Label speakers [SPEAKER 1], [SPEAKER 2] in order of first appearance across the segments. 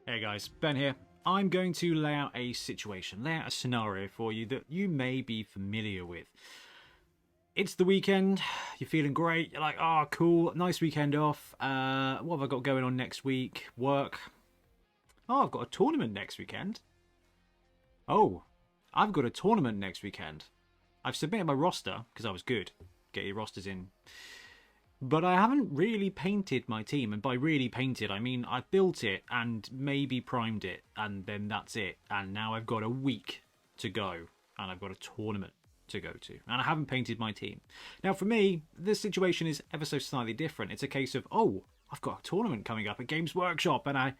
[SPEAKER 1] Hey guys, Ben here. I'm going to lay out a situation, lay out a scenario for you that you may be familiar with. It's the weekend, you're feeling great, you're like, oh cool, nice weekend off. What have I got going on next week? Work. Oh, I've got a tournament next weekend. Oh, I've got a tournament next weekend. I've submitted my roster, because I was good. Get your rosters in. But I haven't really painted my team, and by really painted, I mean I've built it and maybe primed it, and then that's it. And now I've got a week to go, and I've got a tournament to go to, and I haven't painted my team. Now for me, this situation is ever so slightly different. It's a case of, oh, I've got a tournament coming up at Games Workshop, and I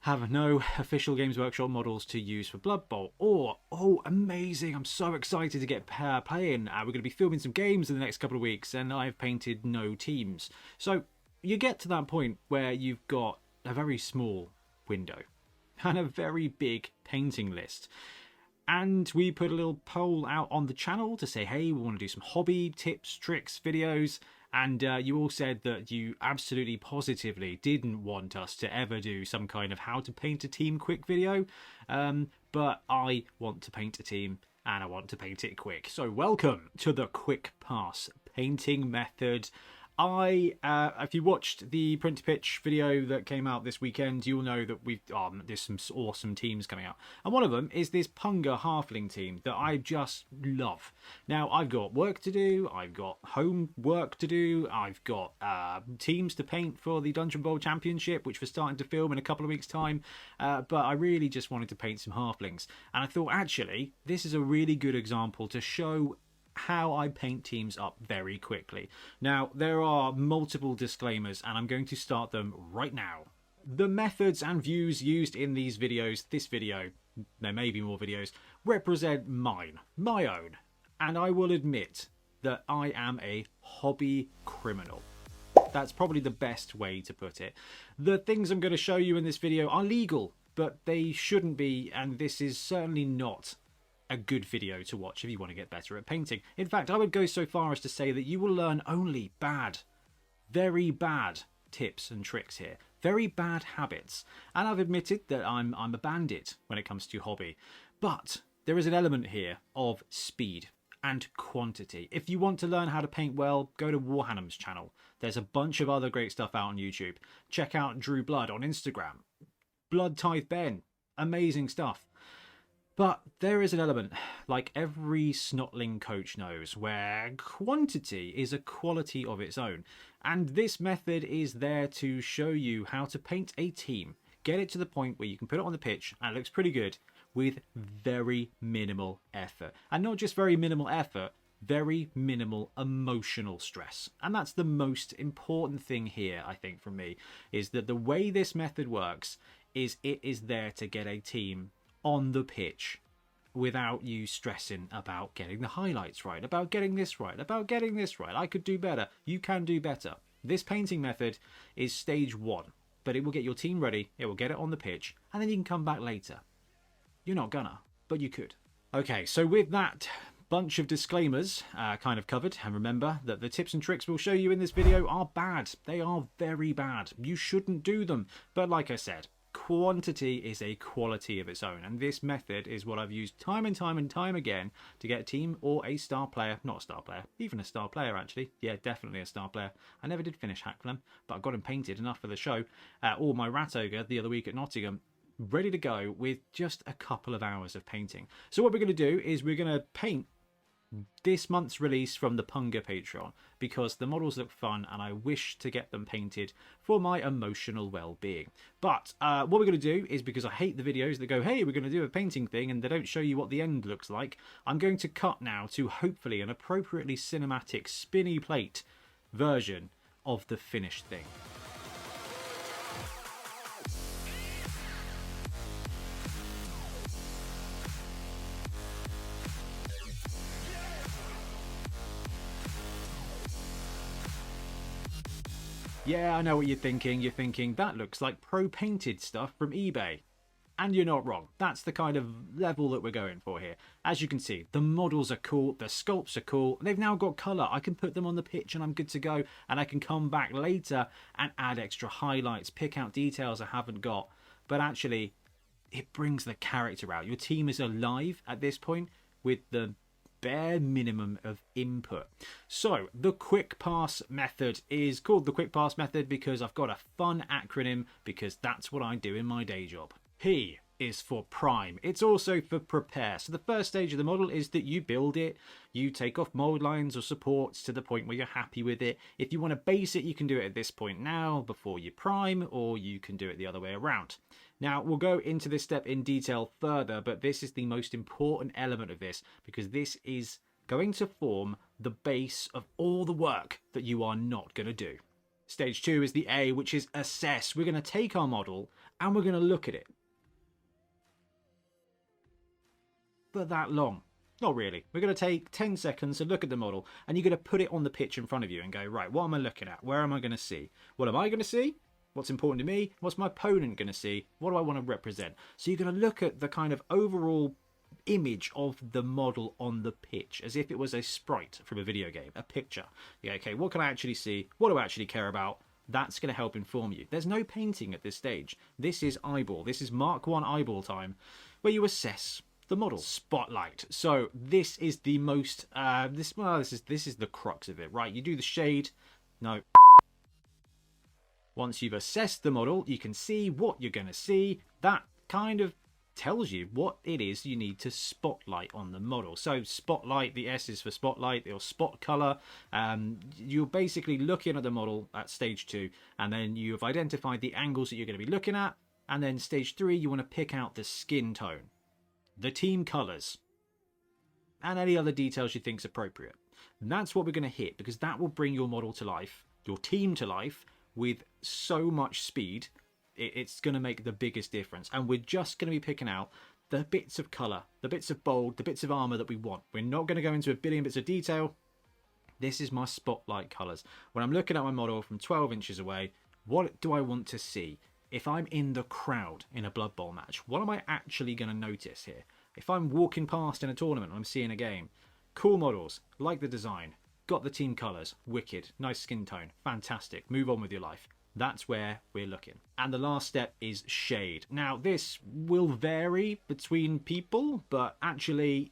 [SPEAKER 1] have no official Games Workshop models to use for Blood Bowl. Or, oh, amazing, I'm so excited to get playing. We're going to be filming some games in the next couple of weeks, and I've painted no teams. So you get to that point where you've got a very small window and a very big painting list. And we put a little poll out on the channel to say, hey, we want to do some hobby tips, tricks, videos. And you all said that you absolutely positively didn't want us to ever do some kind of how to paint a team quick video. But I want to paint a team and I want to paint it quick. So welcome to the quick pass painting method. If you watched the print to pitch video that came out this weekend, you'll know that there's some awesome teams coming out. And one of them is this Punga Halfling team that I just love. Now, I've got work to do, I've got home work to do, I've got teams to paint for the Dungeon Bowl Championship, which we're starting to film in a couple of weeks' time. But I really just wanted to paint some Halflings. And I thought, actually, this is a really good example to show how I paint teams up very quickly. Now, there are multiple disclaimers, and I'm going to start them right now. The methods and views used in these videos, this video, there may be more videos, represent my own. And I will admit that I am a hobby criminal. That's probably the best way to put it. The things I'm going to show you in this video are legal, but they shouldn't be, and this is certainly not a good video to watch if you want to get better at painting. In fact, I would go so far as to say that you will learn only bad, very bad tips and tricks here. Very bad habits. And I've admitted that I'm a bandit when it comes to hobby. But there is an element here of speed and quantity. If you want to learn how to paint well, go to Warhammer's channel. There's a bunch of other great stuff out on YouTube. Check out Drew Blood on Instagram. Blood Tithe Ben. Amazing stuff. But there is an element, like every snotling coach knows, where quantity is a quality of its own. And this method is there to show you how to paint a team. Get it to the point where you can put it on the pitch and it looks pretty good with very minimal effort. And not just very minimal effort, very minimal emotional stress. And that's the most important thing here, I think, from me, is that the way this method works is it is there to get a team on the pitch without you stressing about getting the highlights right, about getting this right, about getting this right. I could do better. You can do better. This painting method is stage one, but it will get your team ready, it will get it on the pitch, and then you can come back later. You're not gonna, but you could. Okay, so with that bunch of disclaimers kind of covered, and remember that the tips and tricks we'll show you in this video are bad. They are very bad. You shouldn't do them. But like I said, quantity is a quality of its own, and this method is what I've used time and time and time again to get a team or a star player, not a star player, even a star player actually, yeah, definitely a star player. I never did finish Hackflam, but I got him painted enough for the show, or my Rat Ogre the other week at Nottingham, ready to go with just a couple of hours of painting. So what we're going to do is we're going to paint this month's release from the Punga Patreon, because the models look fun and I wish to get them painted for my emotional well-being. But what we're going to do is, because I hate the videos that go, hey, we're going to do a painting thing, and they don't show you what the end looks like, I'm going to cut now to hopefully an appropriately cinematic spinny plate version of the finished thing. Yeah, I know what you're thinking. You're thinking, that looks like pro-painted stuff from eBay. And you're not wrong. That's the kind of level that we're going for here. As you can see, the models are cool, the sculpts are cool, they've now got colour. I can put them on the pitch and I'm good to go, and I can come back later and add extra highlights, pick out details I haven't got. but actually it brings the character out. Your team is alive at this point with the bare minimum of input. So the quick pass method is called the quick pass method because I've got a fun acronym, because that's what I do in my day job. P is for prime. It's also for prepare. So the first stage of the model is that you build it, you take off mold lines or supports to the point where you're happy with it. If you want to base it, you can do it at this point now before you prime, or you can do it the other way around. Now, we'll go into this step in detail further, but this is the most important element of this, because this is going to form the base of all the work that you are not going to do. Stage 2 is the A, which is assess. We're going to take our model and we're going to look at it. For that long. Not really. We're going to take 10 seconds to look at the model, and you're going to put it on the pitch in front of you and go, right, what am I looking at? Where am I going to see? What am I going to see? What's important to me? What's my opponent going to see? What do I want to represent? So you're going to look at the kind of overall image of the model on the pitch as if it was a sprite from a video game, a picture. Yeah, okay, what can I actually see? What do I actually care about? That's going to help inform you. There's no painting at this stage. This is eyeball. This is Mark 1 eyeball time, where you assess the model. Spotlight. So this is the most this is the crux of it, right? You do the shade. No. Once you've assessed the model, you can see what you're going to see. That kind of tells you what it is you need to spotlight on the model. So spotlight, the S is for spotlight, or spot color. You're basically looking at the model at stage 2, and then you've identified the angles that you're going to be looking at. And then stage 3, you want to pick out the skin tone, the team colors, and any other details you think is appropriate. And that's what we're going to hit, because that will bring your model to life, your team to life, with so much speed. It's going to make the biggest difference. And we're just going to be picking out the bits of color, the bits of bold, the bits of armor that we want. We're not going to go into a billion bits of detail. This is my spotlight colors. When I'm looking at my model from 12 inches away, what do I want to see? If I'm in the crowd in a Blood Bowl match, what am I actually going to notice here? If I'm walking past in a tournament and I'm seeing a game, cool models, like the design, got the team colours, wicked, nice skin tone, fantastic, move on with your life. That's where we're looking. And the last step is shade. Now, this will vary between people, but actually,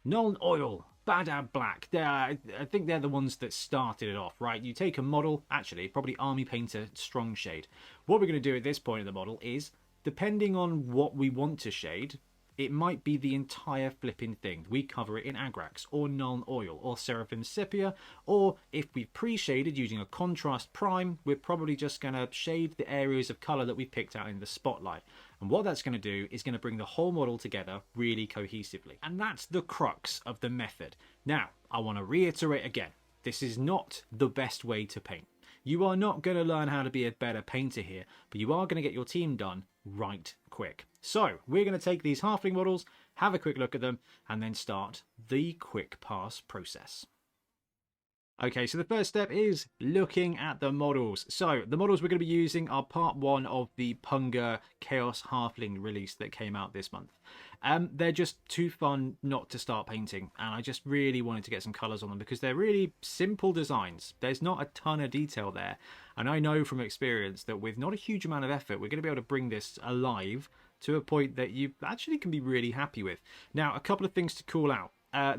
[SPEAKER 1] non-oil, Badab Black, I think they're the ones that started it off, right? You take a model, actually, probably Army Painter Strong Shade. What we're going to do at this point in the model is, depending on what we want to shade, it might be the entire flipping thing. We cover it in Agrax, or non-oil, or Seraphim Sepia, or if we've pre-shaded using a contrast prime, we're probably just going to shade the areas of colour that we picked out in the spotlight. And what that's going to do is going to bring the whole model together really cohesively. And that's the crux of the method. Now, I want to reiterate again, this is not the best way to paint. You are not going to learn how to be a better painter here, but you are going to get your team done right quick. So we're going to take these halfling models, have a quick look at them, and then start the quick pass process. Okay, so the first step is looking at the models. So the models we're going to be using are part 1 of the Punga Chaos Halfling release that came out this month. They're just too fun not to start painting, and I just really wanted to get some colours on them because they're really simple designs. There's not a ton of detail there, and I know from experience that with not a huge amount of effort, we're going to be able to bring this alive to a point that you actually can be really happy with. Now, a couple of things to call out.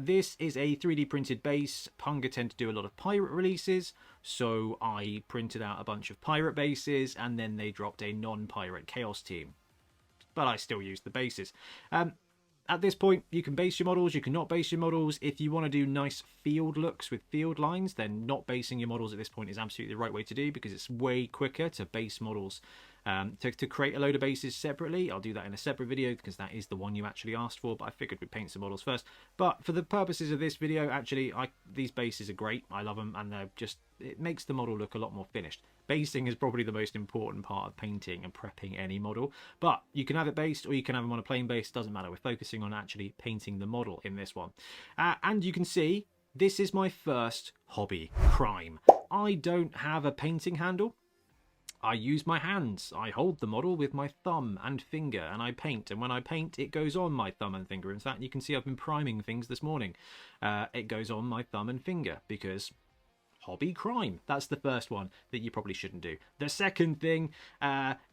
[SPEAKER 1] This is a 3D printed base. Punga tend to do a lot of pirate releases, so I printed out a bunch of pirate bases, and then they dropped a non-pirate chaos team. But I still use the bases. At this point, you can base your models, you can not base your models. If you want to do nice field looks with field lines, then not basing your models at this point is absolutely the right way to do, because it's way quicker to base models. To create a load of bases separately, I'll do that in a separate video because that is the one you actually asked for, but I figured we'd paint some models first. But for the purposes of this video, actually, these bases are great. I love them, and it makes the model look a lot more finished. Basing is probably the most important part of painting and prepping any model, but you can have it based or you can have them on a plain base, doesn't matter. We're focusing on actually painting the model in this one. And you can see, this is my first hobby, crime. I don't have a painting handle. I use my hands. I hold the model with my thumb and finger and I paint, and when I paint it goes on my thumb and finger. In fact, you can see I've been priming things this morning. It goes on my thumb and finger because hobby crime. That's the first one that you probably shouldn't do. The second thing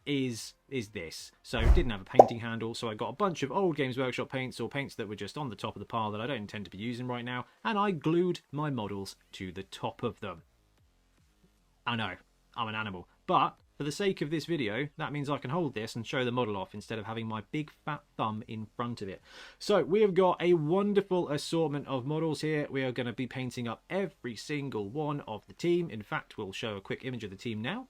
[SPEAKER 1] is this. So didn't have a painting handle, so I got a bunch of old Games Workshop paints or paints that were just on the top of the pile that I don't intend to be using right now, and I glued my models to the top of them. I know, I'm an animal, but for the sake of this video, that means I can hold this and show the model off instead of having my big fat thumb in front of it. So we have got a wonderful assortment of models here. We are going to be painting up every single one of the team. In fact, we'll show a quick image of the team now.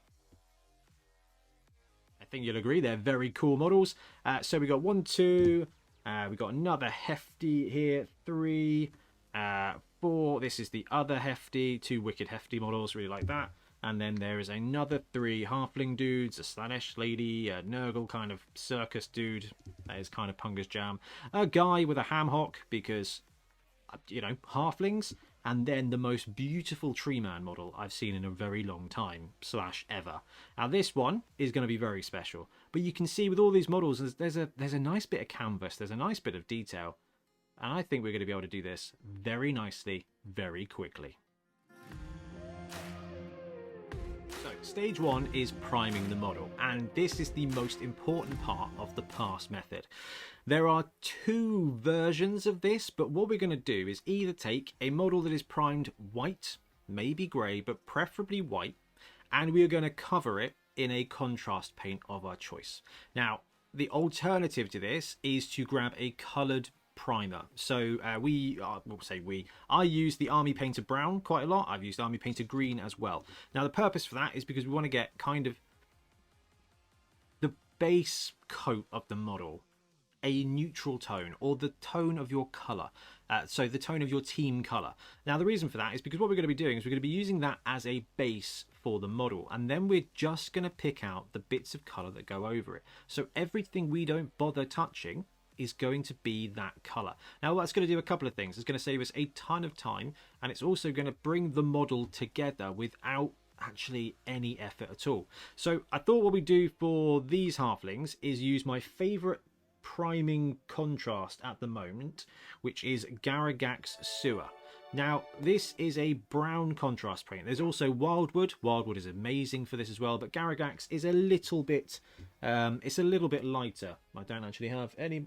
[SPEAKER 1] I think you'll agree they're very cool models. So we got 1, 2, we got another hefty here, 3, 4. This is the other hefty, 2 wicked hefty models, really like that. And then there is another 3 halfling dudes, a Slanesh lady, a Nurgle kind of circus dude. That is kind of Punga's jam. A guy with a ham hock because, you know, halflings. And then the most beautiful tree man model I've seen in a very long time, / ever. Now this one is going to be very special. But you can see with all these models, there's a nice bit of canvas. There's a nice bit of detail. And I think we're going to be able to do this very nicely, very quickly. So, stage 1 is priming the model, and this is the most important part of the pass method. There are 2 versions of this, but what we're going to do is either take a model that is primed white, maybe grey, but preferably white, and we are going to cover it in a contrast paint of our choice. Now, the alternative to this is to grab a coloured primer. So I use the Army Painter Brown quite a lot. I've used Army Painter Green as well. Now the purpose for that is because we want to get kind of the base coat of the model a neutral tone, or the tone of your colour. So the tone of your team colour. Now the reason for that is because what we're going to be doing is we're going to be using that as a base for the model, and then we're just going to pick out the bits of colour that go over it. So everything we don't bother touching is going to be that colour. Now that's going to do a couple of things. It's going to save us a ton of time, and it's also going to bring the model together without actually any effort at all. So I thought what we do for these halflings is use my favourite priming contrast at the moment, which is Garagax Sewer. Now this is a brown contrast paint. There's also Wildwood. Wildwood is amazing for this as well, but Garagax is a little bit it's a little bit lighter. I don't actually have any.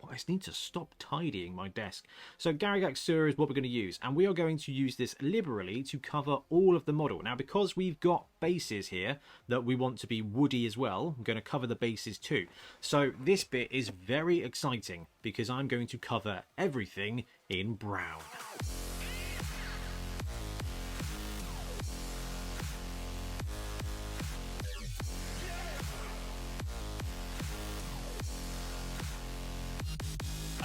[SPEAKER 1] I just need to stop tidying my desk. So Garagax Sewer is what we're going to use, and we are going to use this liberally to cover all of the model. Now because we've got bases here that we want to be woody as well, I'm going to cover the bases too. So this bit is very exciting because I'm going to cover everything in brown.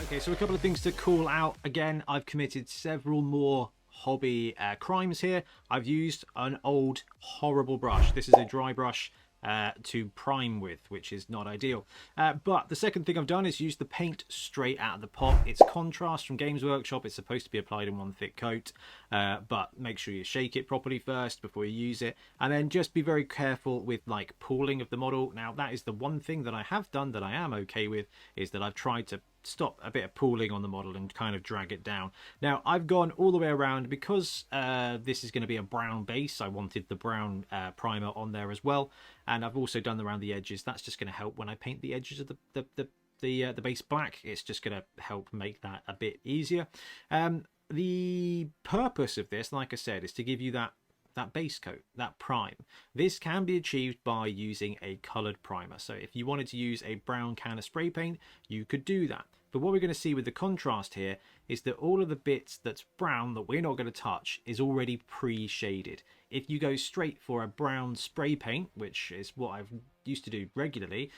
[SPEAKER 1] Okay, so a couple of things to call out. Again, I've committed several more hobby crimes here. I've used an old horrible brush. This is a dry brush to prime with, which is not ideal. But the second thing I've done is use the paint straight out of the pot. It's contrast from Games Workshop. It's supposed to be applied in one thick coat, but make sure you shake it properly first before you use it, and then just be very careful with like pooling of the model. Now that is the one thing that I have done that I am okay with, is that I've tried to stop a bit of pooling on the model and kind of drag it down. Now I've gone all the way around because this is going to be a brown base. I wanted the brown primer on there as well, and I've also done around the edges. That's just going to help when I paint the edges of the base black. It's just going to help make that a bit easier. The purpose of this, like I said, is to give you that base coat, that prime. This can be achieved by using a coloured primer. So if you wanted to use a brown can of spray paint, you could do that. But what we're going to see with the contrast here is that all of the bits that's brown that we're not going to touch is already pre-shaded. If you go straight for a brown spray paint, which is what I've used to do regularly,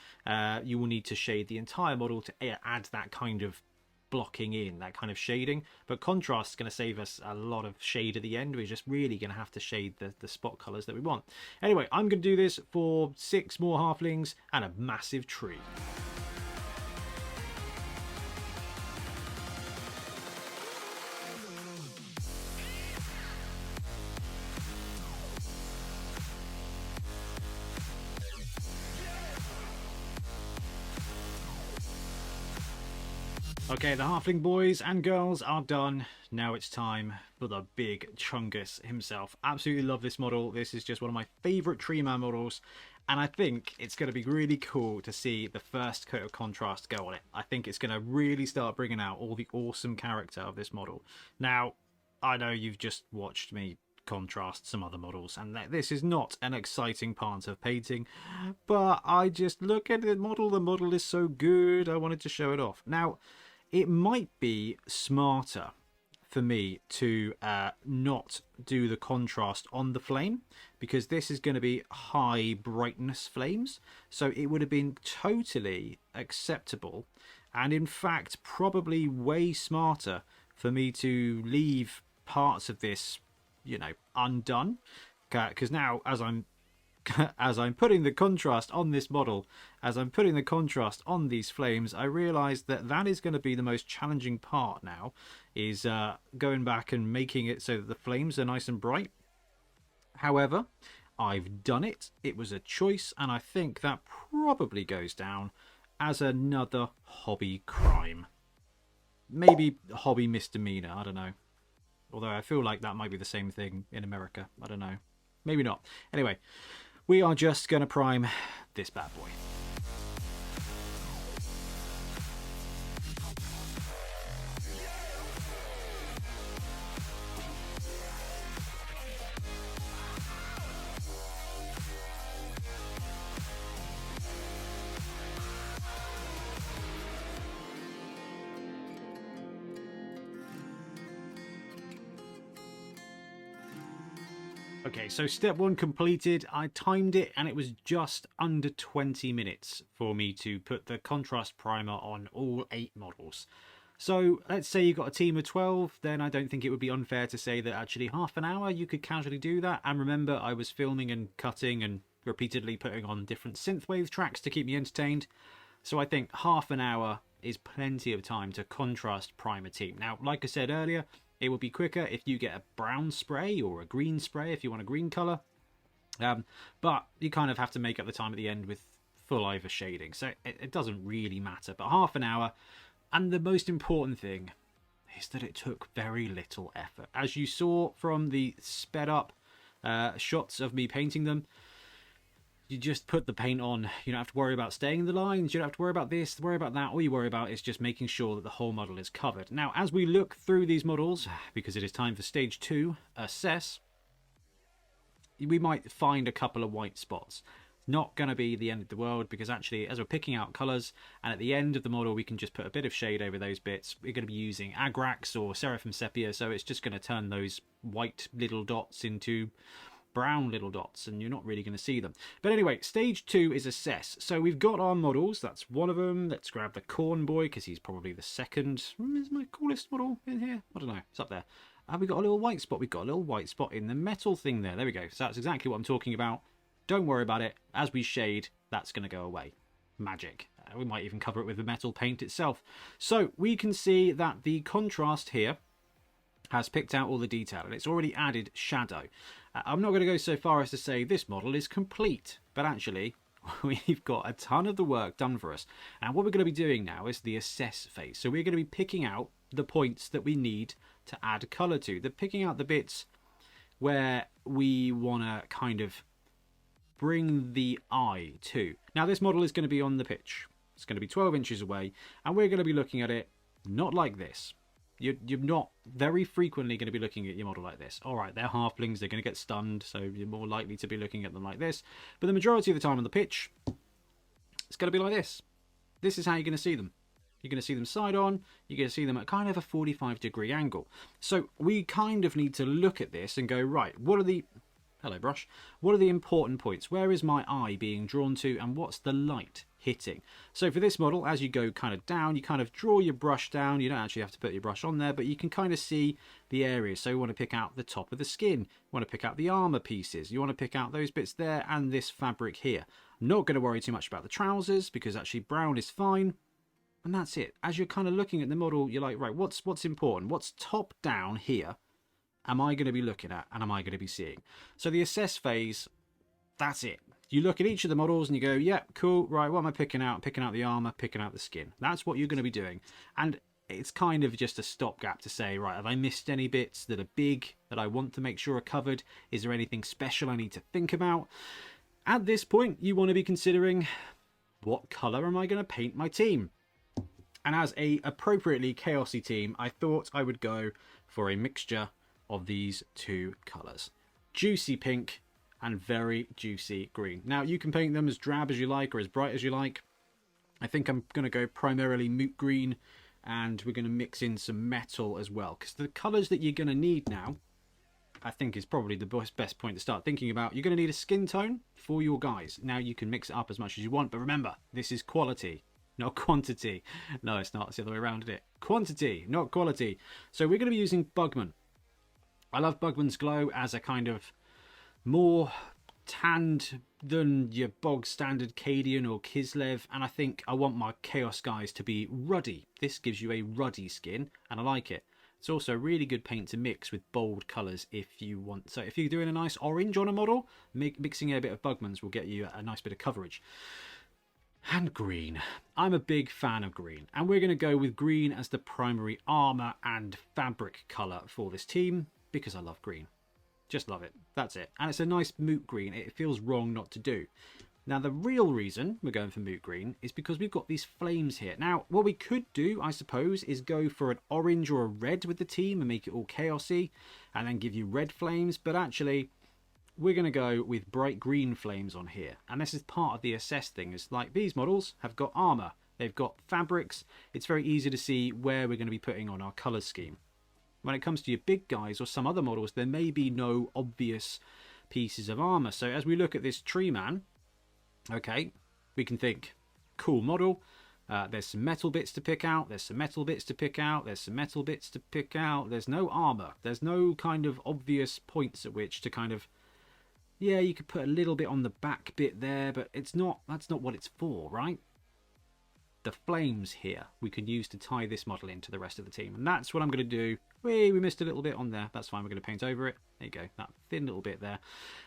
[SPEAKER 1] you will need to shade the entire model to add that kind of blocking in, that kind of shading. But contrast is going to save us a lot of shade at the end. We're just really going to have to shade the spot colours that we want. Anyway, I'm going to do this for 6 more halflings and a massive tree. Okay, the Halfling boys and girls are done. Now it's time for the big Chungus himself. Absolutely love this model. This is just one of my favourite Tree Man models. And I think it's going to be really cool to see the first coat of contrast go on it. I think it's going to really start bringing out all the awesome character of this model. Now, I know you've just watched me contrast some other models, and this is not an exciting part of painting, but I just look at the model is so good, I wanted to show it off. Now, it might be smarter for me to not do the contrast on the flame, because this is going to be high brightness flames, so it would have been totally acceptable, and in fact probably way smarter for me to leave parts of this, you know, undone, because now as I'm putting the contrast on this model, as I'm putting the contrast on these flames, I realise that that is going to be the most challenging part now, is going back and making it so that the flames are nice and bright. However, I've done it. It was a choice, and I think that probably goes down as another hobby crime. Maybe hobby misdemeanor, I don't know. Although I feel like that might be the same thing in America. I don't know. Maybe not. Anyway, we are just going to prime this bad boy. Okay, so step one completed. I timed it and it was just under 20 minutes for me to put the contrast primer on all 8 models. So let's say you've got a team of 12, then I don't think it would be unfair to say that actually half an hour you could casually do that. And remember, I was filming and cutting and repeatedly putting on different synthwave tracks to keep me entertained. So I think half an hour is plenty of time to contrast prime a team. Now, like I said earlier, it will be quicker if you get a brown spray or a green spray if you want a green colour. But you kind of have to make up the time at the end with full over shading. So it doesn't really matter. But half an hour. And the most important thing is that it took very little effort. As you saw from the sped up shots of me painting them, you just put the paint on. You don't have to worry about staying in the lines. You don't have to worry about this, worry about that. All you worry about is just making sure that the whole model is covered. Now, as we look through these models, because it is time for stage 2, assess, we might find a couple of white spots. Not going to be the end of the world, because actually, as we're picking out colours, and at the end of the model, we can just put a bit of shade over those bits. We're going to be using Agrax or Seraphim Sepia, so it's just going to turn those white little dots into brown little dots, and you're not really going to see them. But anyway, stage 2 is assess. So we've got our models. That's one of them. Let's grab the corn boy, because he's probably the second. Is my coolest model in here? I don't know. It's up there. We got a little white spot. We've got a little white spot in the metal thing there. There we go. So that's exactly what I'm talking about. Don't worry about it. As we shade, that's going to go away. Magic. We might even cover it with the metal paint itself. So we can see that the contrast here has picked out all the detail, and it's already added shadow. I'm not going to go so far as to say this model is complete, but actually we've got a ton of the work done for us. And what we're going to be doing now is the assess phase. So we're going to be picking out the points that we need to add colour to. They're picking out the bits where we want to kind of bring the eye to. Now this model is going to be on the pitch. It's going to be 12 inches away, and we're going to be looking at it not like this. You're not very frequently going to be looking at your model like this. All right, they're halflings, they're going to get stunned, so you're more likely to be looking at them like this. But the majority of the time on the pitch, it's going to be like this. This is how you're going to see them. You're going to see them side on, you're going to see them at kind of a 45-degree angle. So we kind of need to look at this and go, right, what are the... Hello, brush. What are the important points? Where is my eye being drawn to, and what's the light hitting? So for this model, as you go kind of down, you kind of draw your brush down. You don't actually have to put your brush on there, but you can kind of see the areas. So you want to pick out the top of the skin. You want to pick out the armor pieces. You want to pick out those bits there and this fabric here. I'm not going to worry too much about the trousers, because actually brown is fine. And that's it. As you're kind of looking at the model, you're like, right, what's important? What's top down here am I going to be looking at, and am I going to be seeing? So the assess phase, that's it. You look at each of the models and you go, yeah, cool, right, what am I picking out? Picking out the armor, picking out the skin. That's what you're going to be doing. And it's kind of just a stopgap to say, right, have I missed any bits that are big that I want to make sure are covered? Is there anything special I need to think about? At this point, you want to be considering, what colour am I going to paint my team? And as a appropriately chaosy team, I thought I would go for a mixture of these two colours. Juicy pink and very juicy green. Now, you can paint them as drab as you like or as bright as you like. I think I'm going to go primarily moot green, and we're going to mix in some metal as well, because the colours that you're going to need now, I think, is probably the best point to start thinking about. You're going to need a skin tone for your guys. Now, you can mix it up as much as you want, but remember, this is quality, not quantity. No, it's not. It's the other way around, isn't it? Quantity, not quality. So we're going to be using Bugman. I love Bugman's Glow as a kind of more tanned than your bog standard Cadian or Kislev, and I think I want my Chaos guys to be ruddy. This gives you a ruddy skin, and I like it. It's also a really good paint to mix with bold colours if you want. So if you're doing a nice orange on a model, mixing a bit of Bugman's will get you a nice bit of coverage. And green. I'm a big fan of green, and we're going to go with green as the primary armour and fabric colour for this team, because I love green. Just love it. That's it. And it's a nice moot green. It feels wrong not to do. Now, the real reason we're going for moot green is because we've got these flames here. Now, what we could do, I suppose, is go for an orange or a red with the team and make it all chaosy and then give you red flames. But actually, we're going to go with bright green flames on here. And this is part of the assess thing. Is like these models have got armour. They've got fabrics. It's very easy to see where we're going to be putting on our colour scheme. When it comes to your big guys or some other models, there may be no obvious pieces of armour. So as we look at this tree man, okay, we can think, cool model. There's some metal bits to pick out. There's some metal bits to pick out. There's some metal bits to pick out. There's no armour. There's no kind of obvious points at which to kind of, yeah, you could put a little bit on the back bit there, but it's not, that's not what it's for, right? The flames here we can use to tie this model into the rest of the team, and that's what I'm going to do. We missed a little bit on there. That's fine. We're going to paint over it. There you go. That thin little bit there.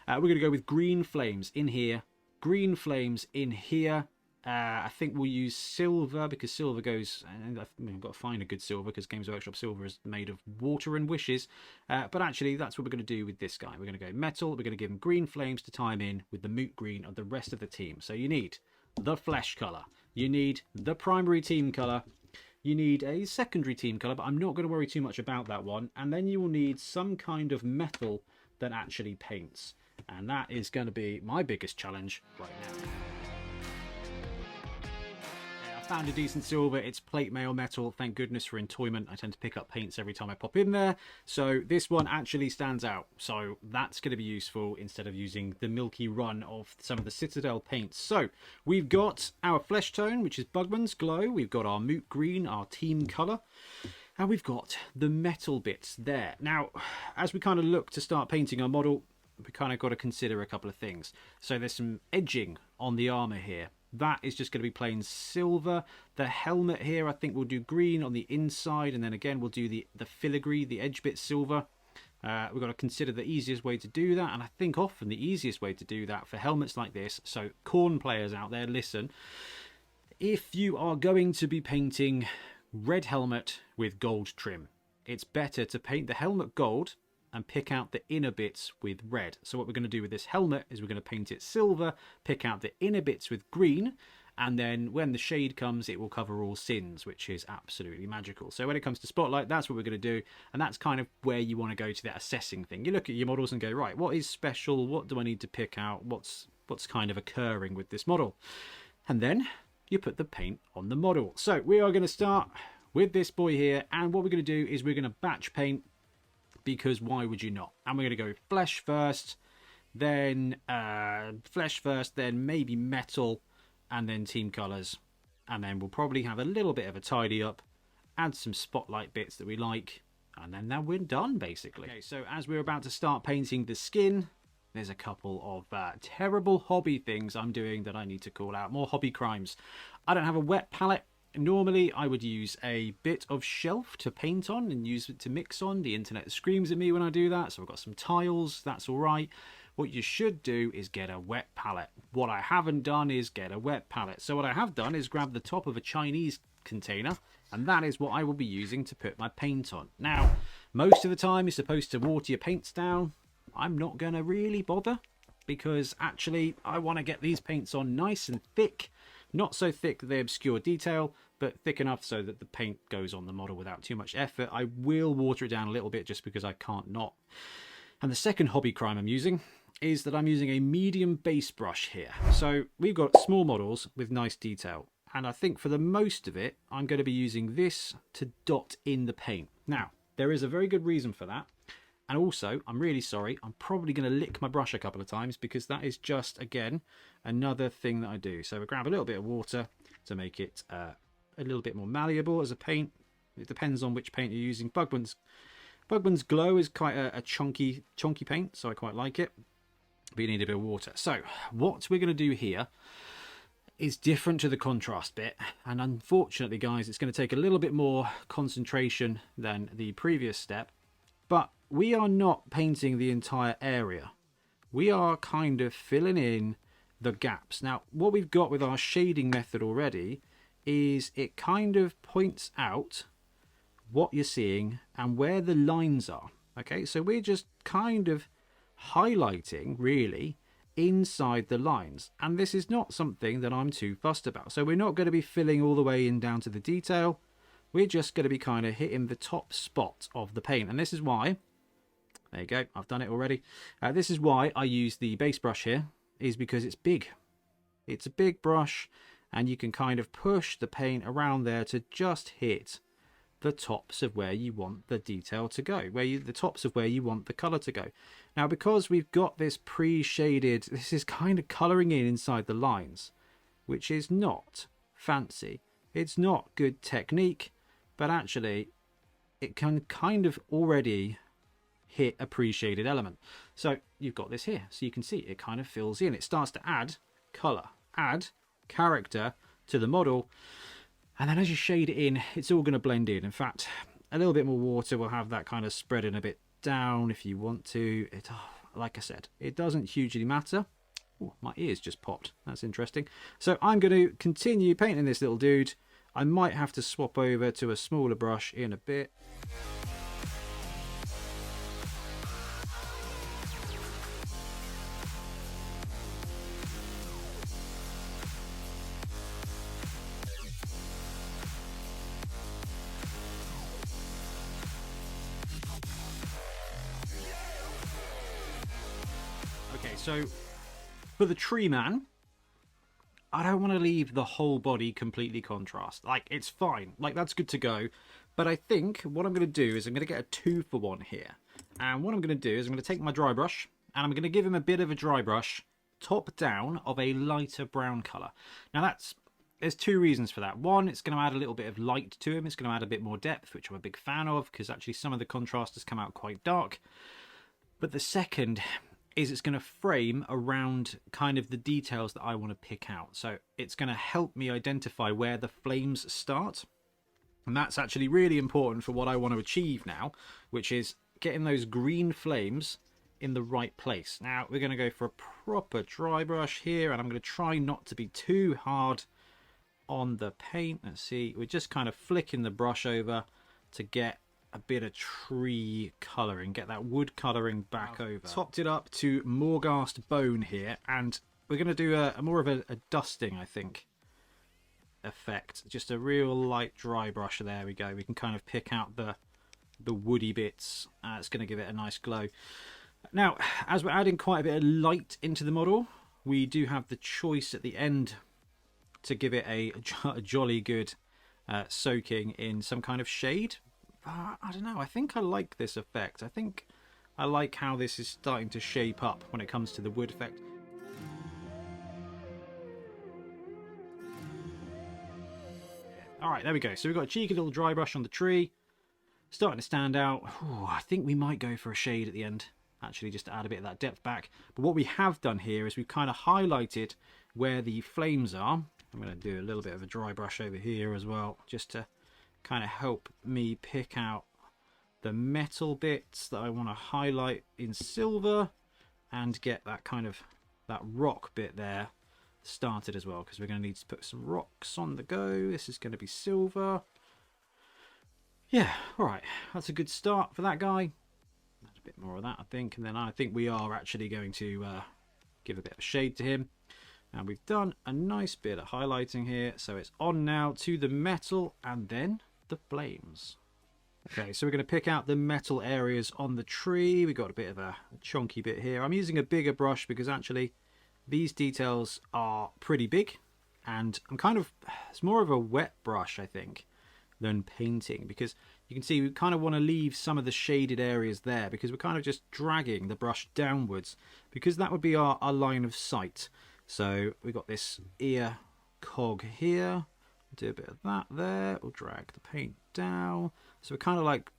[SPEAKER 1] We're going to go with green flames in here. Green flames in here. I think we'll use silver because silver goes... I've got to find a good silver because Games Workshop silver is made of water and wishes. But actually, that's what we're going to do with this guy. We're going to go metal. We're going to give him green flames to tie him in with the moot green of the rest of the team. So you need the flesh colour. You need the primary team colour. You need a secondary team colour, but I'm not going to worry too much about that one. And then you will need some kind of metal that actually paints. And that is going to be my biggest challenge right now. I found a decent silver. It's plate mail metal. Thank goodness for Entoyment. I tend to pick up paints every time I pop in there. So this one actually stands out. So that's going to be useful instead of using the milky run of some of the Citadel paints. So we've got our flesh tone, which is Bugman's Glow. We've got our moot green, our team colour. And we've got the metal bits there. Now, as we kind of look to start painting our model, we kind of got to consider a couple of things. So there's some edging on the armour here. That is just going to be plain silver. The helmet here, I think we'll do green on the inside, and then again we'll do the filigree, the edge bit silver. We've got to consider the easiest way to do that, and I think often the easiest way to do that for helmets like this, so corn players out there, listen, if you are going to be painting red helmet with gold trim, it's better to paint the helmet gold and pick out the inner bits with red. So what we're going to do with this helmet is we're going to paint it silver, pick out the inner bits with green, and then when the shade comes, it will cover all sins, which is absolutely magical. So when it comes to Spotlight, that's what we're going to do, and that's kind of where you want to go to that assessing thing. You look at your models and go, right, what is special? What do I need to pick out? What's kind of occurring with this model? And then you put the paint on the model. So we are going to start with this boy here, and what we're going to do is we're going to batch paint, because why would you not? And we're going to go flesh first, then maybe metal, and then team colours. And then we'll probably have a little bit of a tidy up, add some spotlight bits that we like, and then we're done, basically. Okay, so as we're about to start painting the skin, there's a couple of terrible hobby things I'm doing that I need to call out. More hobby crimes. I don't have a wet palette. Normally, I would use a bit of shelf to paint on and use it to mix on. The internet screams at me when I do that, so I've got some tiles. That's all right. What you should do is get a wet palette. What I haven't done is get a wet palette. So what I have done is grab the top of a Chinese container, and that is what I will be using to put my paint on. Now, most of the time you're supposed to water your paints down. I'm not going to really bother, because actually I want to get these paints on nice and thick. Not so thick that they obscure detail, but thick enough so that the paint goes on the model without too much effort. I will water it down a little bit just because I can't not. And the second hobby crime I'm using is that I'm using a medium base brush here. So we've got small models with nice detail, and I think for the most of it I'm going to be using this to dot in the paint. Now, there is a very good reason for that. And also, I'm really sorry, I'm probably going to lick my brush a couple of times, because that is just, again, another thing that I do. So we grab a little bit of water to make it a little bit more malleable as a paint. It depends on which paint you're using. Bugman's Glow is quite a chunky paint, so I quite like it. But you need a bit of water. So what we're going to do here is different to the contrast bit. And unfortunately, guys, it's going to take a little bit more concentration than the previous step. But we are not painting the entire area. We are kind of filling in the gaps. Now, what we've got with our shading method already is it kind of points out what you're seeing and where the lines are. Okay, so we're just kind of highlighting, really, inside the lines. And this is not something that I'm too fussed about. So we're not going to be filling all the way in down to the detail. We're just going to be kind of hitting the top spot of the paint. And this is why, there you go, I've done it already. This is why I use the base brush here, is because it's big. It's a big brush, and you can kind of push the paint around there to just hit the tops of where you want the detail to go, the tops of where you want the colour to go. Now, because we've got this pre-shaded, this is kind of colouring in inside the lines, which is not fancy. It's not good technique. But actually, it can kind of already hit a pre-shaded element. So you've got this here. So you can see it kind of fills in. It starts to add colour, add character to the model. And then as you shade it in, it's all going to blend in. In fact, a little bit more water will have that kind of spreading a bit down if you want to. Like I said, it doesn't hugely matter. Oh, my ears just popped. That's interesting. So I'm going to continue painting this little dude. I might have to swap over to a smaller brush in a bit. Okay, so for the tree man, I don't want to leave the whole body completely contrast. Like, it's fine. Like, that's good to go. But I think what I'm going to do is I'm going to get a 2-for-1 here. And what I'm going to do is I'm going to take my dry brush, and I'm going to give him a bit of a dry brush, top down, of a lighter brown colour. Now, there's two reasons for that. One, it's going to add a little bit of light to him. It's going to add a bit more depth, which I'm a big fan of, because actually some of the contrast has come out quite dark. But the second is it's going to frame around kind of the details that I want to pick out. So it's going to help me identify where the flames start. And that's actually really important for what I want to achieve now, which is getting those green flames in the right place. Now we're going to go for a proper dry brush here, and I'm going to try not to be too hard on the paint. Let's see, we're just kind of flicking the brush over to get a bit of tree colouring, get that wood colouring back over. Topped it up to Morghast Bone here, and we're going to do a more of a dusting, I think, effect. Just a real light dry brush. There we go. We can kind of pick out the woody bits. It's going to give it a nice glow. Now, as we're adding quite a bit of light into the model, we do have the choice at the end to give it a jolly good soaking in some kind of shade. I don't know, I think I like this effect. I think I like how this is starting to shape up when it comes to the wood effect. Alright, there we go. So we've got a cheeky little dry brush on the tree. Starting to stand out. Ooh, I think we might go for a shade at the end, actually, just to add a bit of that depth back. But what we have done here is we've kind of highlighted where the flames are. I'm going to do a little bit of a dry brush over here as well, just to kind of help me pick out the metal bits that I want to highlight in silver and get that kind of that rock bit there started as well, because we're going to need to put some rocks on the go. This is going to be silver. Yeah, all right, that's a good start for that guy. Add a bit more of that, I think, and then I think we are actually going to give a bit of shade to him. And we've done a nice bit of highlighting here, so it's on now to the metal and then the flames. Okay, so we're going to pick out the metal areas on the tree. We've got a bit of a chunky bit here. I'm using a bigger brush because actually these details are pretty big, and it's more of a wet brush, I think, than painting, because you can see we kind of want to leave some of the shaded areas there because we're kind of just dragging the brush downwards, because that would be our line of sight. So we've got this ear cog here. Do a bit of that there. We'll drag the paint down. So we're kind of like,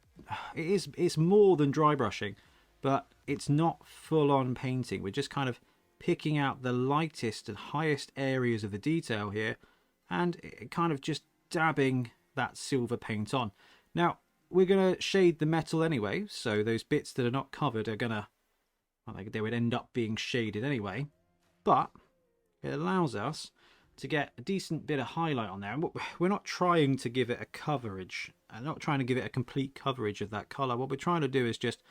[SPEAKER 1] it's more than dry brushing, but it's not full on painting. We're just kind of picking out the lightest and highest areas of the detail here, and kind of just dabbing that silver paint on. Now we're going to shade the metal anyway, so those bits that are not covered are gonna, well, they would end up being shaded anyway, but it allows us to get a decent bit of highlight on there. And we're not trying to give it a coverage, not trying to give it a complete coverage of that colour. What we're trying to do is just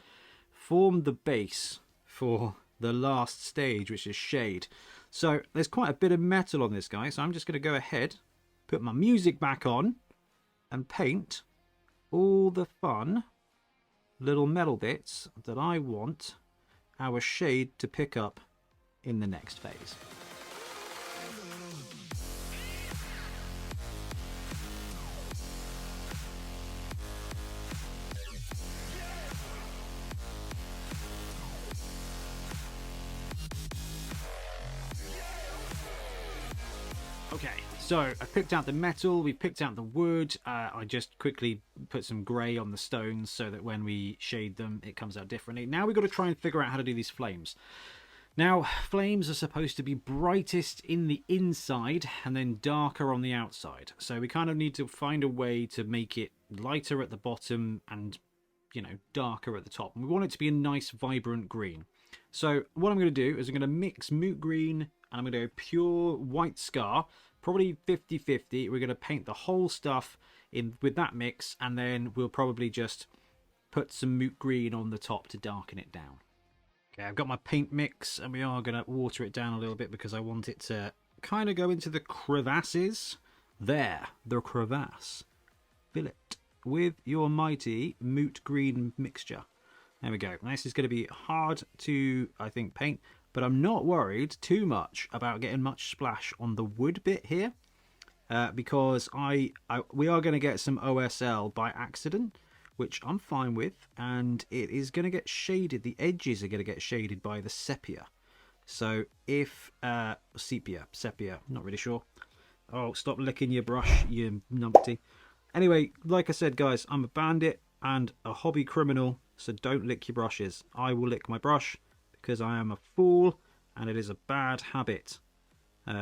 [SPEAKER 1] form the base for the last stage, which is shade. So there's quite a bit of metal on this guy, so I'm just going to go ahead, put my music back on, and paint all the fun little metal bits that I want our shade to pick up in the next phase. Okay, so I picked out the metal, we picked out the wood. I just quickly put some grey on the stones so that when we shade them, it comes out differently. Now we've got to try and figure out how to do these flames. Now, flames are supposed to be brightest in the inside and then darker on the outside. So we kind of need to find a way to make it lighter at the bottom and, you know, darker at the top. And we want it to be a nice, vibrant green. So what I'm going to do is I'm going to mix moot green and I'm going to go pure white scar, probably 50-50. We're going to paint the whole stuff in with that mix, and then we'll probably just put some moot green on the top to darken it down. Okay, I've got my paint mix, and we are going to water it down a little bit because I want it to kind of go into the crevasses. There, the crevasse. Fill it with your mighty moot green mixture. There we go. This is going to be hard to, I think, paint, but I'm not worried too much about getting much splash on the wood bit here, because we are going to get some OSL by accident, which I'm fine with, and it is going to get shaded. The edges are going to get shaded by the sepia. So if sepia, not really sure. Oh, stop licking your brush, you numpty. Anyway, like I said, guys, I'm a bandit and a hobby criminal, so don't lick your brushes. I will lick my brush because I am a fool and it is a bad habit.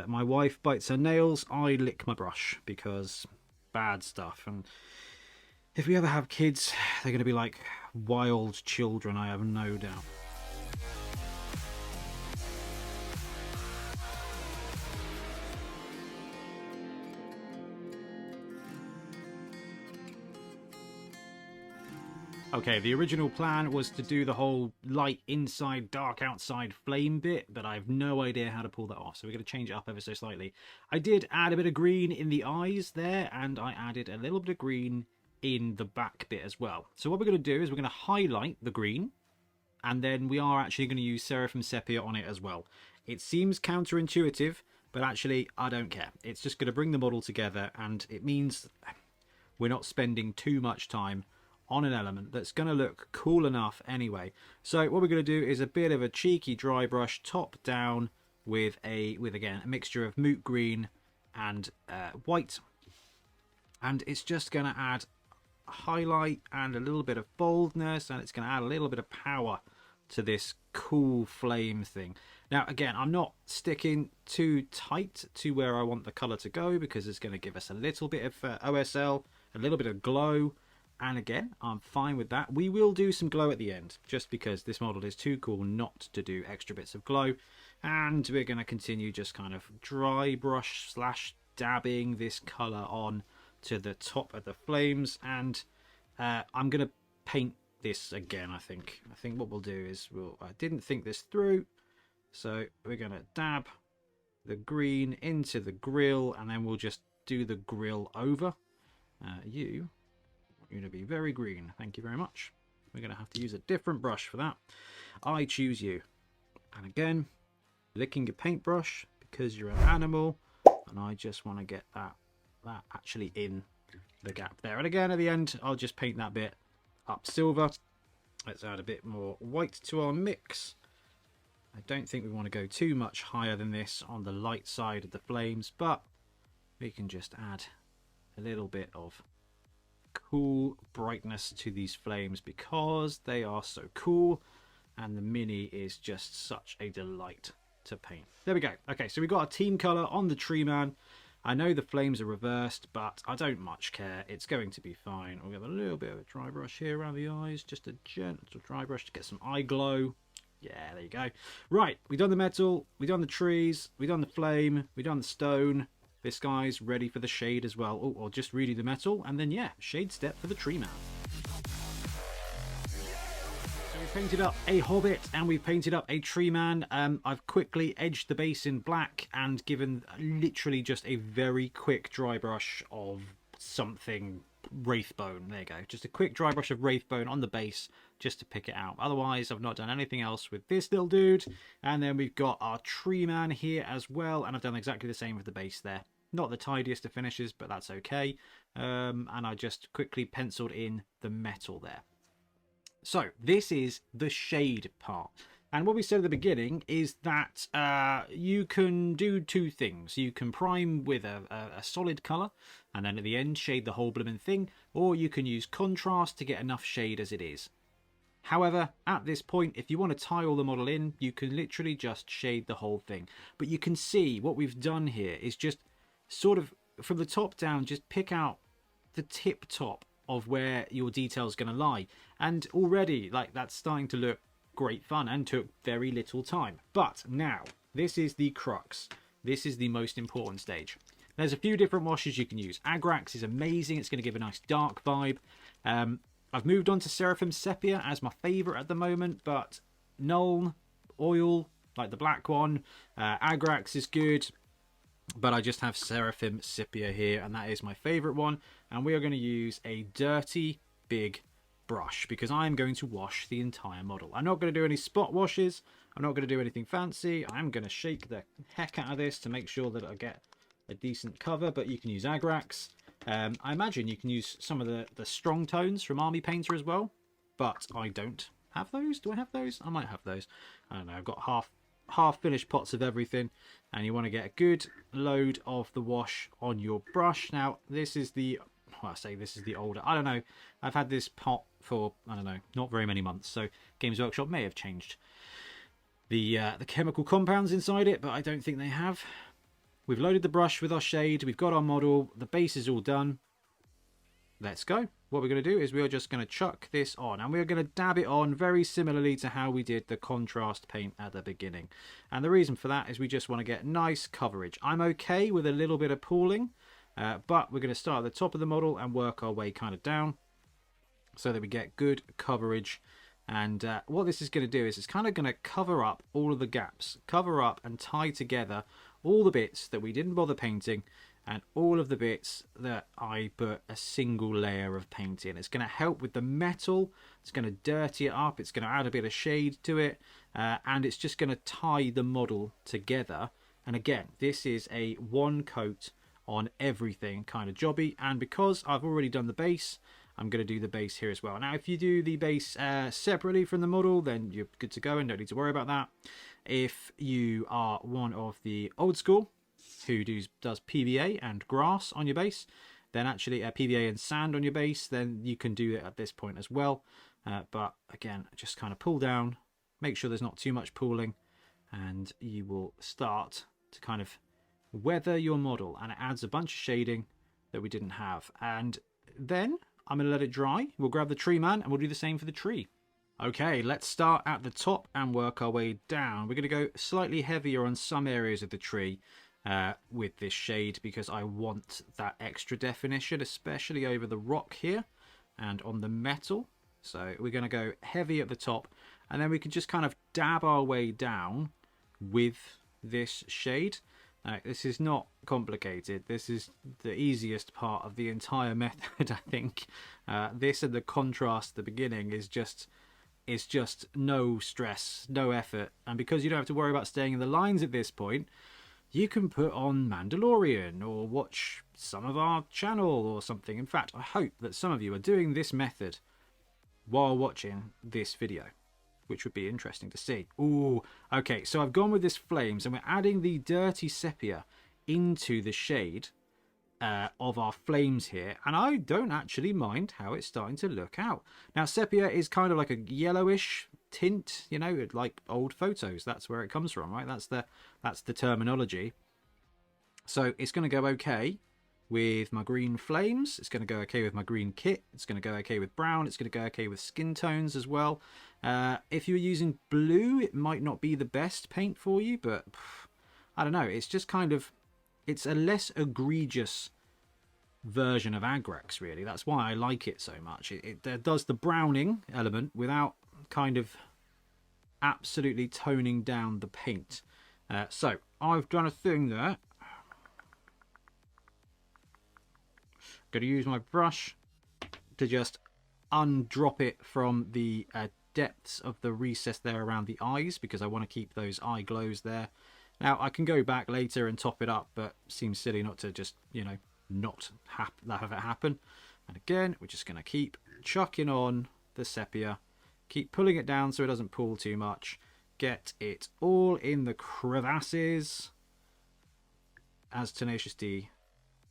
[SPEAKER 1] My wife bites her nails, I lick my brush because bad stuff. And if we ever have kids, they're going to be like wild children, I have no doubt. Okay, the original plan was to do the whole light inside, dark outside flame bit, but I have no idea how to pull that off, so we're going to change it up ever so slightly. I did add a bit of green in the eyes there, and I added a little bit of green in the back bit as well. So what we're going to do is we're going to highlight the green, and then we are actually going to use Seraphim Sepia on it as well. It seems counterintuitive, but actually I don't care. It's just going to bring the model together, and it means we're not spending too much time on an element that's going to look cool enough anyway. So what we're going to do is a bit of a cheeky dry brush top down with again a mixture of moot green and white, and it's just going to add a highlight and a little bit of boldness, and it's going to add a little bit of power to this cool flame thing. Now again, I'm not sticking too tight to where I want the color to go because it's going to give us a little bit of OSL, a little bit of glow. And again, I'm fine with that. We will do some glow at the end, just because this model is too cool not to do extra bits of glow. And we're going to continue just kind of dry brush slash dabbing this colour on to the top of the flames. And I'm going to paint this again, I think. I think what we'll do is I didn't think this through. So we're going to dab the green into the grill, and then we'll just do the grill over. You want you to be very green. Thank you very much. We're going to have to use a different brush for that. I choose you. And again, licking your paintbrush because you're an animal, and I just want to get that actually in the gap there. And again, at the end, I'll just paint that bit up silver. Let's add a bit more white to our mix. I don't think we want to go too much higher than this on the light side of the flames, but we can just add a little bit of cool brightness to these flames because they are so cool, and the mini is just such a delight to paint. There we go. Okay, so we got a team color on the tree man. I know the flames are reversed, but I don't much care. It's going to be fine. We'll give a little bit of a dry brush here around the eyes, just a gentle dry brush to get some eye glow. Yeah, there you go. Right, we've done the metal, we've done the trees, we've done the flame, we've done the stone. This guy's ready for the shade as well. Oh, I'll just redo the metal, and then yeah, shade step for the tree man. We've painted up a hobbit and we've painted up a tree man. I've quickly edged the base in black and given literally just a very quick dry brush of something wraithbone. There you go, just a quick dry brush of wraithbone on the base just to pick it out. Otherwise, I've not done anything else with this little dude. And then we've got our tree man here as well, and I've done exactly the same with the base there. Not the tidiest of finishes, but that's okay. And I just quickly penciled in the metal there. So this is the shade part. And what we said at the beginning is that you can do two things. You can prime with a solid colour and then at the end shade the whole blooming thing, or you can use contrast to get enough shade as it is. However, at this point, if you want to tile the model in, you can literally just shade the whole thing. But you can see what we've done here is just sort of from the top down, just pick out the tip top of where your detail is going to lie. And already, like, that's starting to look great fun and took very little time. But now, this is the crux. This is the most important stage. There's a few different washes you can use. Agrax is amazing. It's going to give a nice dark vibe. I've moved on to Seraphim Sepia as my favourite at the moment, but Nuln, Oil, like the black one, Agrax is good, but I just have Seraphim Sepia here, and that is my favourite one. And we are going to use a dirty, big brush because I'm going to wash the entire model. I'm not going to do any spot washes. I'm not going to do anything fancy. I'm going to shake the heck out of this to make sure that I get a decent cover, but you can use Agrax. I imagine you can use some of the strong tones from Army Painter as well, but I don't have those. Do I have those? I might have those. I don't know. I've got half finished pots of everything, and you want to get a good load of the wash on your brush. Now, this is the, well, I say this is the older, I don't know. I've had this pot for, I don't know, not very many months, so Games Workshop may have changed the chemical compounds inside it, but I don't think they have. We've loaded the brush with our shade. We've got our model. The base is all done. Let's go. What we're going to do is we're just going to chuck this on, and we're going to dab it on very similarly to how we did the contrast paint at the beginning. And the reason for that is we just want to get nice coverage. I'm okay with a little bit of pooling, but we're going to start at the top of the model and work our way kind of down so that we get good coverage. And what this is going to do is it's kind of going to cover up all of the gaps, cover up and tie together all the bits that we didn't bother painting and all of the bits that I put a single layer of paint in. It's going to help with the metal, it's going to dirty it up, it's going to add a bit of shade to it, and it's just going to tie the model together. And again, this is a one coat on everything kind of jobby, and because I've already done the base, I'm going to do the base here as well. Now, if you do the base separately from the model, then you're good to go and don't need to worry about that. If you are one of the old school who does PVA and grass on your base, then actually PVA and sand on your base, then you can do it at this point as well. But again, just kind of pull down, make sure there's not too much pooling, and you will start to kind of weather your model, and it adds a bunch of shading that we didn't have. And then I'm going to let it dry. We'll grab the tree man and we'll do the same for the tree. Okay, let's start at the top and work our way down. We're going to go slightly heavier on some areas of the tree with this shade because I want that extra definition, especially over the rock here and on the metal. So we're going to go heavy at the top, and then we can just kind of dab our way down with this shade. This is not complicated. This is the easiest part of the entire method, I think. This and the contrast at the beginning is just no stress, no effort. And because you don't have to worry about staying in the lines at this point, you can put on Mandalorian or watch some of our channel or something. In fact, I hope that some of you are doing this method while watching this video, which would be interesting to see. Ooh, okay, so I've gone with this flames, and we're adding the dirty sepia into the shade of our flames here, and I don't actually mind how it's starting to look out. Now, sepia is kind of like a yellowish tint, you know, like old photos. That's where it comes from, right? That's the terminology. So it's going to go okay with my green flames. It's going to go okay with my green kit. It's going to go okay with brown. It's going to go okay with skin tones as well. If you're using blue, it might not be the best paint for you, but I don't know. It's just kind of, it's a less egregious version of Agrax, really. That's why I like it so much. It does the browning element without kind of absolutely toning down the paint. So I've done a thing there. Going to use my brush to just undrop it from the depths of the recess there around the eyes, because I want to keep those eye glows there. Now, I can go back later and top it up, but it seems silly not to just, you know, not have it happen. And again, we're just going to keep chucking on the sepia, keep pulling it down so it doesn't pull too much, get it all in the crevasses, as Tenacious D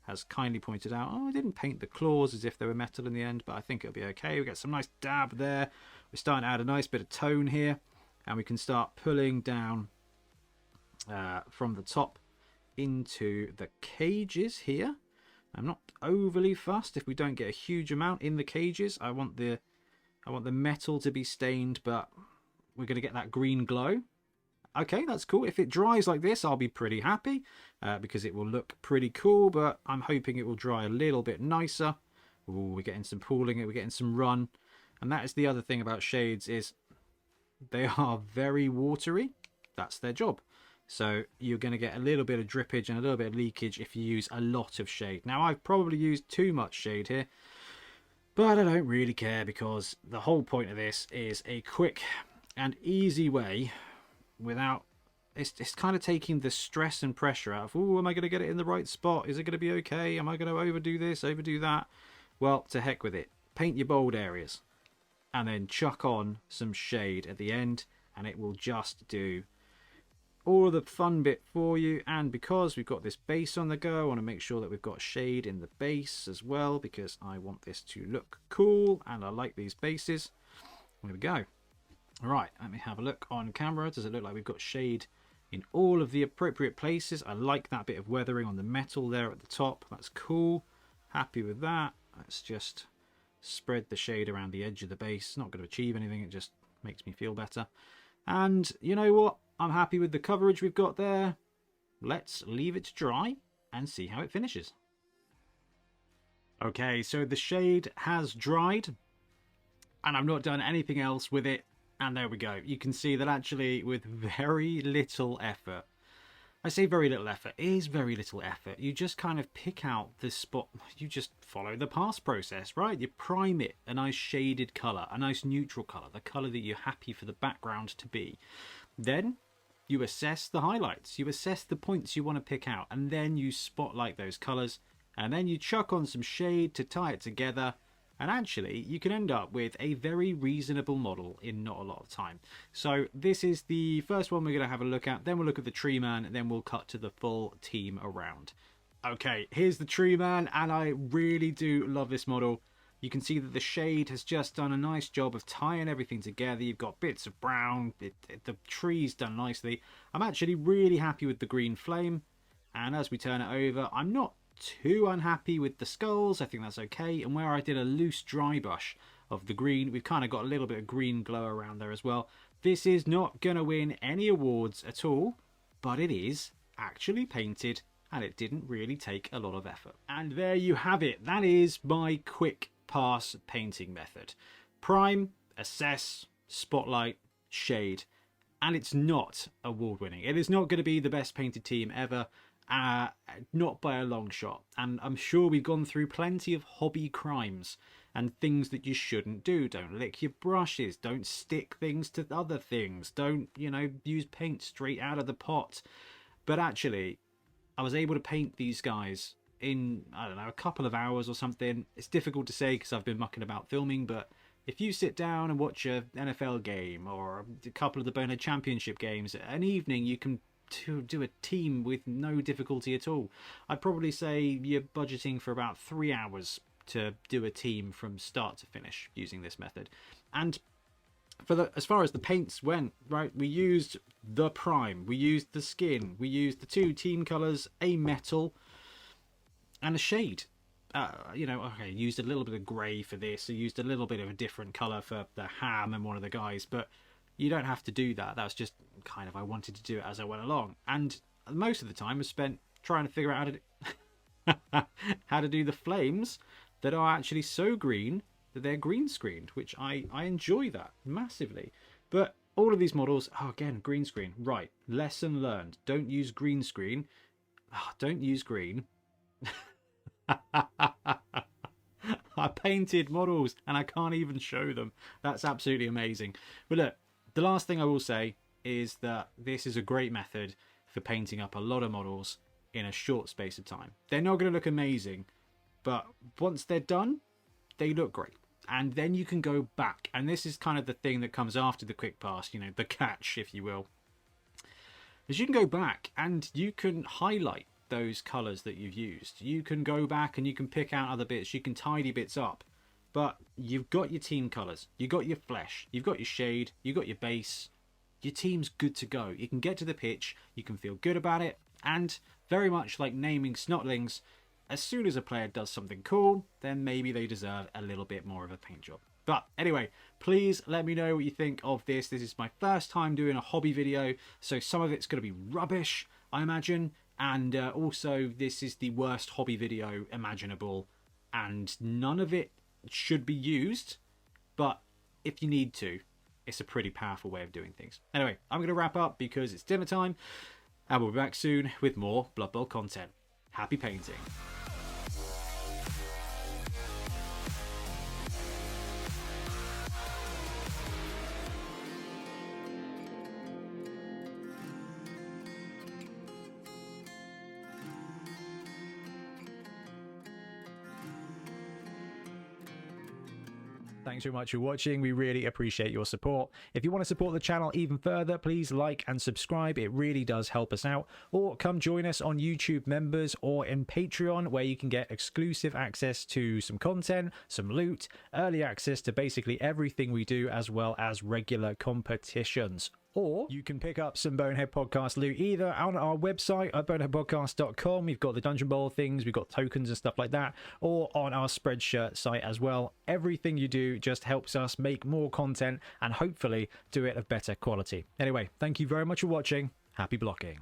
[SPEAKER 1] has kindly pointed out. Oh, I didn't paint the claws as if they were metal in the end, but I think it'll be okay. We get some nice dab there. We're starting to add a nice bit of tone here, and we can start pulling down from the top into the cages here. I'm not overly fussed if we don't get a huge amount in the cages. I want the metal to be stained, but we're going to get that green glow. Okay, that's cool. If it dries like this, I'll be pretty happy because it will look pretty cool, but I'm hoping it will dry a little bit nicer. Ooh, we're getting some pooling, we're getting some run. And that is the other thing about shades, is they are very watery. That's their job. So you're going to get a little bit of drippage and a little bit of leakage if you use a lot of shade. Now, I've probably used too much shade here, but I don't really care, because the whole point of this is a quick and easy way without, it's kind of taking the stress and pressure out of, oh, am I going to get it in the right spot? Is it going to be okay? Am I going to overdo this, overdo that? Well, to heck with it. Paint your bold areas and then chuck on some shade at the end, and it will just do all of the fun bit for you. And because we've got this base on the go, I want to make sure that we've got shade in the base as well, because I want this to look cool and I like these bases. There we go. All right, let me have a look on camera. Does it look like we've got shade in all of the appropriate places? I like that bit of weathering on the metal there at the top. That's cool. Happy with that. Let's just spread the shade around the edge of the base. Not going to achieve anything, it just makes me feel better. And you know what? I'm happy with the coverage we've got there. Let's leave it to dry and see how it finishes. Okay, so the shade has dried and I've not done anything else with it. And there we go. You can see that actually with very little effort, I say very little effort, it is very little effort. You just kind of pick out the spot. You just follow the pass process, right? You prime it a nice shaded colour, a nice neutral colour, the colour that you're happy for the background to be. Then you assess the highlights, you assess the points you want to pick out, and then you spotlight those colours, and then you chuck on some shade to tie it together. And actually, you can end up with a very reasonable model in not a lot of time. So this is the first one we're going to have a look at. Then we'll look at the tree man, and then we'll cut to the full team around. Okay, here's the tree man, and I really do love this model. You can see that the shade has just done a nice job of tying everything together. You've got bits of brown, the tree's done nicely. I'm actually really happy with the green flame. And as we turn it over, I'm not too unhappy with the skulls. I think that's okay. And where I did a loose dry brush, of the green. We've kind of got a little bit of green glow around there as well. This is not going to win any awards at all, but it is actually painted and it didn't really take a lot of effort. And there you have it. That is my quick pass painting method. Prime, assess, spotlight, shade. And it's not award winning. It is not going to be the best painted team ever. Not by a long shot. And I'm sure we've gone through plenty of hobby crimes and things that you shouldn't do. Don't lick your brushes. Don't stick things to other things. Don't, you know, use paint straight out of the pot. But actually, I was able to paint these guys in, I don't know, a couple of hours or something. It's difficult to say because I've been mucking about filming, but if you sit down and watch a NFL game or a couple of the Bonehead Championship games, an evening you can do a team with no difficulty at all. I'd probably say you're budgeting for about 3 hours to do a team from start to finish using this method. And as far as the paints went, right, we used the prime, we used the skin, we used the 2 team colours, a metal, and a shade. You know, okay, used a little bit of grey for this. I used a little bit of a different colour for the ham and one of the guys, but you don't have to do that. That's just kind of, I wanted to do it as I went along. And most of the time was spent trying to figure out how to do the flames that are actually so green that they're green screened, which I enjoy that massively. But all of these models, oh, again, green screen. Right, lesson learned. Don't use green screen. Oh, don't use green. I painted models and I can't even show them. That's absolutely amazing. But look, the last thing I will say is that this is a great method for painting up a lot of models in a short space of time. They're not going to look amazing, but once they're done, they look great. And then you can go back, and this is kind of the thing that comes after the quick pass, you know, the catch, if you will, is you can go back and you can highlight those colours that you've used. You can go back and you can pick out other bits, you can tidy bits up, but you've got your team colours, you've got your flesh, you've got your shade, you've got your base, your team's good to go. You can get to the pitch, you can feel good about it, and very much like naming snotlings, as soon as a player does something cool, then maybe they deserve a little bit more of a paint job. But anyway, please let me know what you think of this. This is my first time doing a hobby video, so some of it's going to be rubbish, I imagine. And also, this is the worst hobby video imaginable, and none of it should be used. But if you need to, it's a pretty powerful way of doing things. Anyway, I'm going to wrap up because it's dinner time, and we'll be back soon with more Blood Bowl content. Happy painting. Thanks very much for watching. We really appreciate your support. If you want to support the channel even further, please like and subscribe. It really does help us out. Or come join us on YouTube Members or in Patreon, where you can get exclusive access to some content, some loot, early access to basically everything we do, as well as regular competitions. Or you can pick up some Bonehead Podcast loot either on our website at boneheadpodcast.com. We've got the Dungeon Bowl things, we've got tokens and stuff like that, or on our Spreadshirt site as well. Everything you do just helps us make more content and hopefully do it of better quality. Anyway, thank you very much for watching. Happy blocking.